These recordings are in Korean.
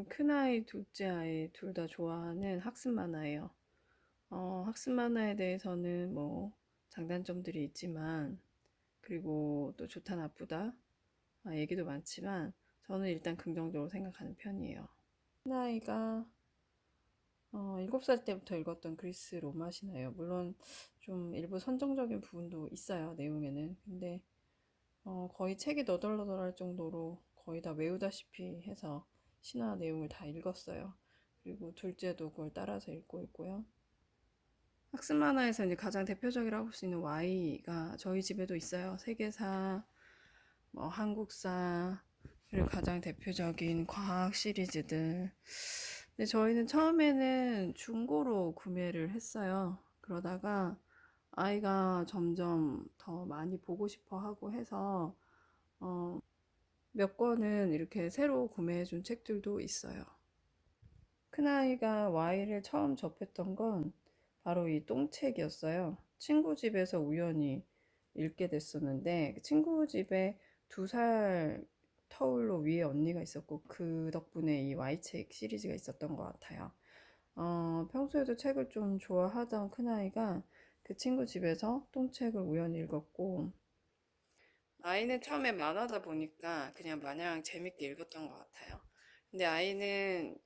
큰아이, 둘째 아이 둘 다 좋아하는 학습 만화예요. 학습 만화에 대해서는 뭐 장단점들이 있지만, 그리고 또 좋다 나쁘다 얘기도 많지만, 저는 일단 긍정적으로 생각하는 편이에요. 큰아이가 7살 때부터 읽었던 그리스 로마 신화예요. 물론 좀 일부 선정적인 부분도 있어요, 내용에는. 근데 거의 책이 너덜너덜할 정도로 거의 다 외우다시피 해서 신화 내용을 다 읽었어요. 그리고 둘째도 그걸 따라서 읽고 있고요. 학습 만화에서 이제 가장 대표적이라고 할 수 있는 Y가 저희 집에도 있어요. 세계사, 뭐 한국사, 그리고 가장 대표적인 과학 시리즈들. 근데 저희는 처음에는 중고로 구매를 했어요. 그러다가 아이가 점점 더 많이 보고 싶어 하고 해서 몇 권은 이렇게 새로 구매해준 책들도 있어요. 큰아이가 Y를 처음 접했던 건 바로 이 똥책이었어요. 친구 집에서 우연히 읽게 됐었는데, 친구 집에 2살 터울로 위에 언니가 있었고, 그 덕분에 이 Y책 시리즈가 있었던 것 같아요. 평소에도 책을 좀 좋아하던 큰아이가 그 친구 집에서 똥책을 우연히 읽었고, 아이는 처음에 만화다 보니까 그냥 마냥 재밌게 읽었던 것 같아요. 근데 아이는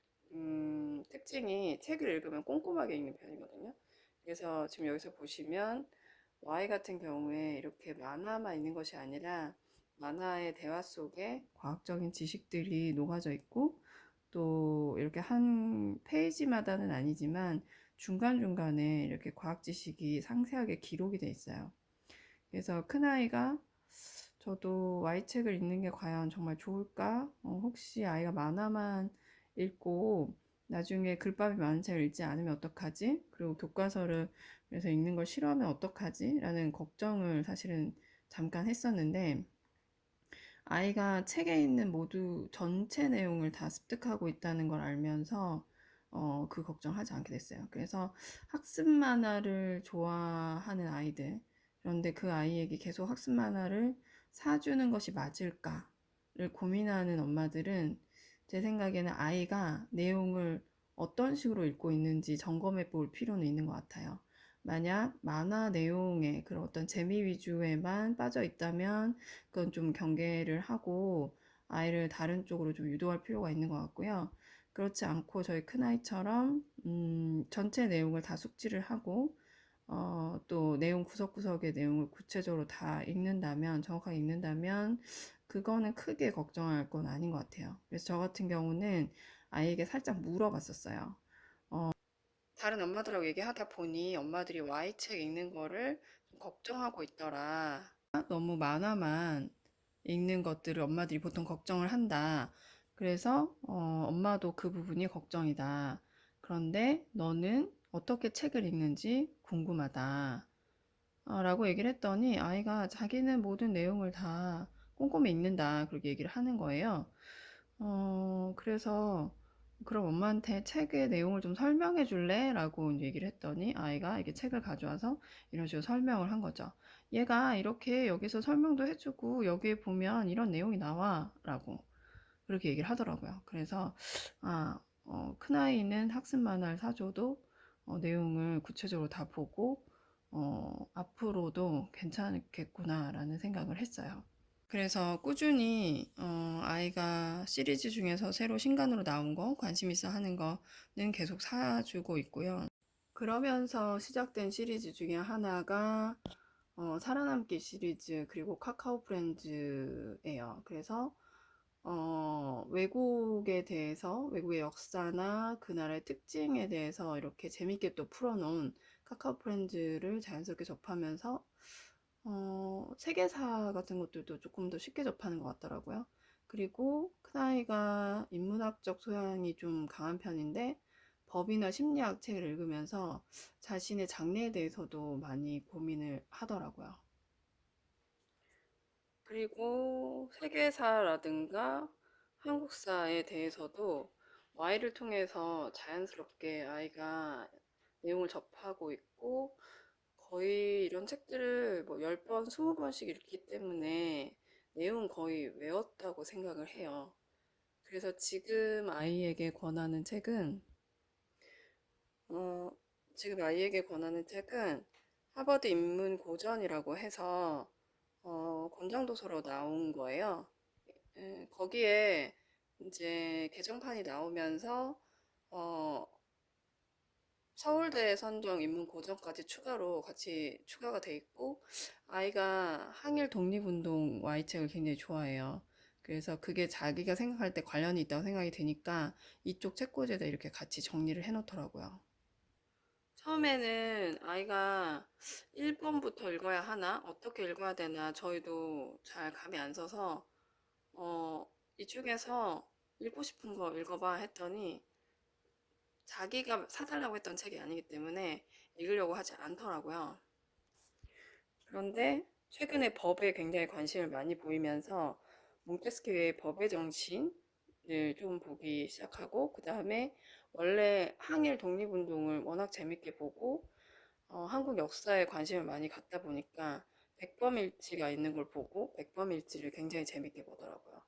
특징이 책을 읽으면 꼼꼼하게 읽는 편이거든요. 그래서 지금 여기서 보시면 Y 같은 경우에 이렇게 만화만 있는 것이 아니라 만화의 대화 속에 과학적인 지식들이 녹아져 있고, 또 이렇게 한 페이지마다는 아니지만 중간중간에 이렇게 과학 지식이 상세하게 기록이 돼 있어요. 그래서 큰아이가 저도 Y책을 읽는 게 과연 정말 좋을까? 혹시 아이가 만화만 읽고 나중에 글밥이 많은 책을 읽지 않으면 어떡하지? 그리고 교과서를 그래서 읽는 걸 싫어하면 어떡하지? 라는 걱정을 사실은 잠깐 했었는데, 아이가 책에 있는 모두 전체 내용을 다 습득하고 있다는 걸 알면서 그 걱정하지 않게 됐어요. 그래서 학습 만화를 좋아하는 아이들, 그런데 그 아이에게 계속 학습 만화를 사주는 것이 맞을까를 고민하는 엄마들은 제 생각에는 아이가 내용을 어떤 식으로 읽고 있는지 점검해 볼 필요는 있는 것 같아요. 만약 만화 내용에 그런 어떤 재미 위주에만 빠져 있다면 그건 좀 경계를 하고 아이를 다른 쪽으로 좀 유도할 필요가 있는 것 같고요. 그렇지 않고 저희 큰아이처럼 전체 내용을 다 숙지를 하고 또 내용 구석구석의 내용을 구체적으로 다 읽는다면, 정확하게 읽는다면 그거는 크게 걱정할 건 아닌 것 같아요. 그래서 저 같은 경우는 아이에게 살짝 물어봤었어요. 다른 엄마들하고 얘기하다 보니 엄마들이 Y책 읽는 거를 좀 걱정하고 있더라. 너무 만화만 읽는 것들을 엄마들이 보통 걱정을 한다. 그래서 엄마도 그 부분이 걱정이다. 그런데 너는 어떻게 책을 읽는지 궁금하다. 라고 얘기를 했더니 아이가 자기는 모든 내용을 다 꼼꼼히 읽는다. 그렇게 얘기를 하는 거예요. 그래서 그럼 엄마한테 책의 내용을 좀 설명해 줄래? 라고 이제 얘기를 했더니 아이가 이렇게 책을 가져와서 이런 식으로 설명을 한 거죠. 얘가 이렇게 여기서 설명도 해주고 여기에 보면 이런 내용이 나와 라고 그렇게 얘기를 하더라고요. 그래서 큰아이는 학습 만화를 사줘도 내용을 구체적으로 다 보고 앞으로도 괜찮겠구나 라는 생각을 했어요. 그래서 꾸준히 아이가 시리즈 중에서 새로 신간으로 나온 거, 관심 있어 하는 거는 계속 사주고 있고요. 그러면서 시작된 시리즈 중에 하나가 살아남기 시리즈, 그리고 카카오 프렌즈예요. 그래서 외국에 대해서, 외국의 역사나 그 나라의 특징에 대해서 이렇게 재밌게 또 풀어놓은 카카오 프렌즈를 자연스럽게 접하면서 세계사 같은 것들도 조금 더 쉽게 접하는 것 같더라고요. 그리고 큰아이가 인문학적 소양이 좀 강한 편인데 법이나 심리학 책을 읽으면서 자신의 장래에 대해서도 많이 고민을 하더라고요. 그리고 세계사라든가 한국사에 대해서도 Y를 통해서 자연스럽게 아이가 내용을 접하고 있고, 거의 이런 책들을 뭐 10번, 20번씩 읽기 때문에 내용 거의 외웠다고 생각을 해요. 그래서 지금 아이에게 권하는 책은, 어, 지금 아이에게 권하는 책은 하버드 인문 고전이라고 해서, 권장도서로 나온 거예요. 예, 거기에 이제 개정판이 나오면서, 어, 서울대 선정 인문 고전까지 추가로 같이 추가가 돼 있고, 아이가 항일 독립운동 Y 책을 굉장히 좋아해요. 그래서 그게 자기가 생각할 때 관련이 있다고 생각이 되니까 이쪽 책꽂이에다 이렇게 같이 정리를 해 놓더라고요. 처음에는 아이가 1번부터 읽어야 하나? 어떻게 읽어야 되나? 저희도 잘 감이 안 서서, 이 중에서 읽고 싶은 거 읽어봐 했더니 자기가 사달라고 했던 책이 아니기 때문에 읽으려고 하지 않더라고요. 그런데 최근에 법에 굉장히 관심을 많이 보이면서 몽테스키의 법의 정신을 좀 보기 시작하고, 그 다음에 원래 항일 독립운동을 워낙 재밌게 보고 한국 역사에 관심을 많이 갖다 보니까 백범일지가 있는 걸 보고 백범일지를 굉장히 재밌게 보더라고요.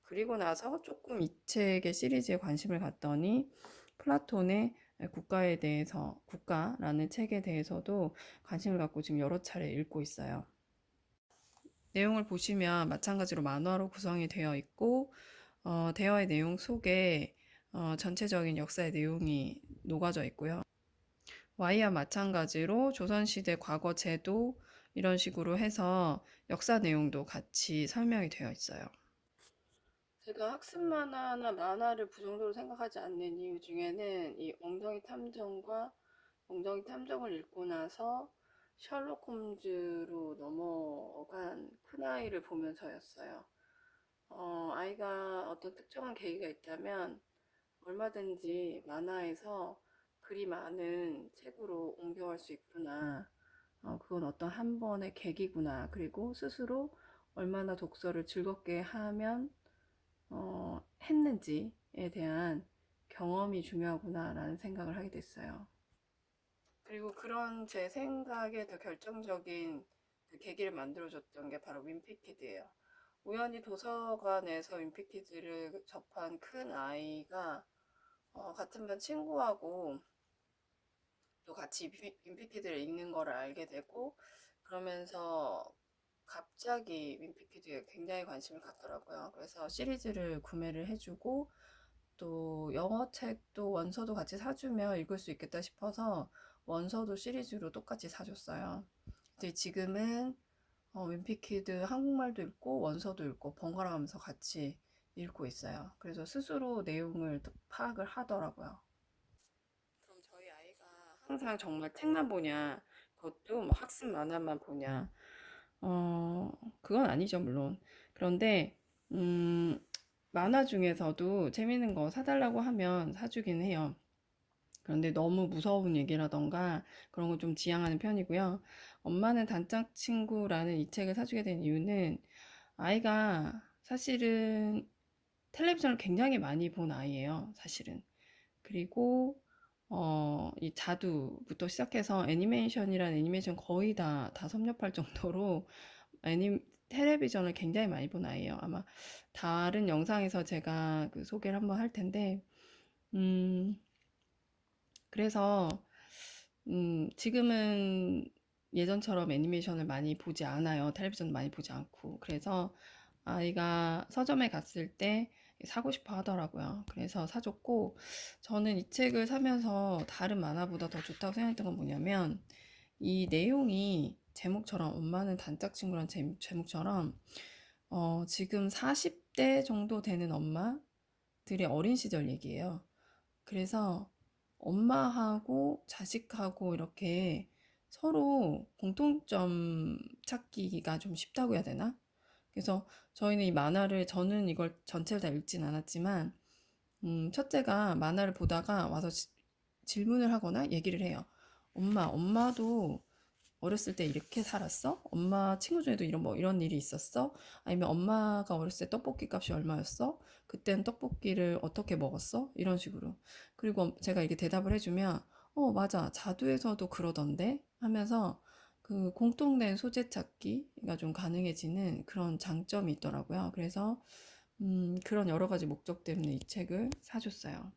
그리고 나서 조금 이 책의 시리즈에 관심을 갖더니 플라톤의 국가에 대해서, 국가라는 책에 대해서도 관심을 갖고 지금 여러 차례 읽고 있어요. 내용을 보시면 마찬가지로 만화로 구성이 되어 있고, 대화의 내용 속에 전체적인 역사의 내용이 녹아져 있고요. Y와 마찬가지로 조선시대 과거 제도 이런 식으로 해서 역사 내용도 같이 설명이 되어 있어요. 제가 학습 만화나 만화를 부정적으로 생각하지 않는 이유 중에는 이 엉덩이 탐정과 엉덩이 탐정을 읽고 나서 셜록 홈즈로 넘어간 큰아이를 보면서였어요. 아이가 어떤 특정한 계기가 있다면 얼마든지 만화에서 글이 많은 책으로 옮겨갈 수 있구나. 그건 어떤 한 번의 계기구나. 그리고 스스로 얼마나 독서를 즐겁게 하면 했는지에 대한 경험이 중요하구나라는 생각을 하게 됐어요. 그리고 그런 제 생각의 더 결정적인 그 계기를 만들어줬던 게 바로 윈피키드예요. 우연히 도서관에서 윈피키드를 접한 큰 아이가 같은 반 친구하고 또 같이 윈피키드를 읽는 거를 알게 되고, 그러면서 갑자기 윈피키드에 굉장히 관심을 갖더라고요. 그래서 시리즈를 구매를 해주고, 또 영어 책도 원서도 같이 사주면 읽을 수 있겠다 싶어서 원서도 시리즈로 똑같이 사줬어요. 근데 지금은 윈피키드 한국말도 읽고 원서도 읽고 번갈아 가면서 같이 읽고 있어요. 그래서 스스로 내용을 파악을 하더라고요. 그럼 저희 아이가 항상 정말 책만 보냐, 그것도 뭐 학습 만화만 보냐, 어, 그건 아니죠, 물론. 그런데, 음, 만화 중에서도 재밌는 거 사달라고 하면 사주긴 해요. 그런데 너무 무서운 얘기라던가 그런 건 좀 지양하는 편이고요. 엄마는 단짝 친구라는 이 책을 사주게 된 이유는 아이가 사실은 텔레비전을 굉장히 많이 본 아이예요, 사실은. 그리고 이 자두부터 시작해서 애니메이션이란 애니메이션 거의 다 섭렵할 정도로 텔레비전을 굉장히 많이 본 아이예요. 아마 다른 영상에서 제가 그 소개를 한번 할 텐데, 음, 그래서 지금은 예전처럼 애니메이션을 많이 보지 않아요. 텔레비전 많이 보지 않고. 그래서 아이가 서점에 갔을 때 사고 싶어 하더라고요. 그래서 사줬고, 저는 이 책을 사면서 다른 만화보다 더 좋다고 생각했던 건 뭐냐면, 이 내용이 제목처럼, 엄마는 단짝 친구란 제목처럼, 지금 40대 정도 되는 엄마들의 어린 시절 얘기예요. 그래서 엄마하고 자식하고 이렇게 서로 공통점 찾기가 좀 쉽다고 해야 되나? 그래서 저희는 이 만화를, 저는 이걸 전체를 다 읽진 않았지만, 첫째가 만화를 보다가 와서 질문을 하거나 얘기를 해요. 엄마도 어렸을 때 이렇게 살았어? 엄마 친구 중에도 이런 일이 있었어? 아니면 엄마가 어렸을 때 떡볶이 값이 얼마였어? 그땐 떡볶이를 어떻게 먹었어? 이런 식으로. 그리고 제가 이렇게 대답을 해주면, 맞아. 자두에서도 그러던데? 하면서 그 공통된 소재 찾기가 좀 가능해지는 그런 장점이 있더라고요. 그래서 그런 여러 가지 목적 때문에 이 책을 사줬어요.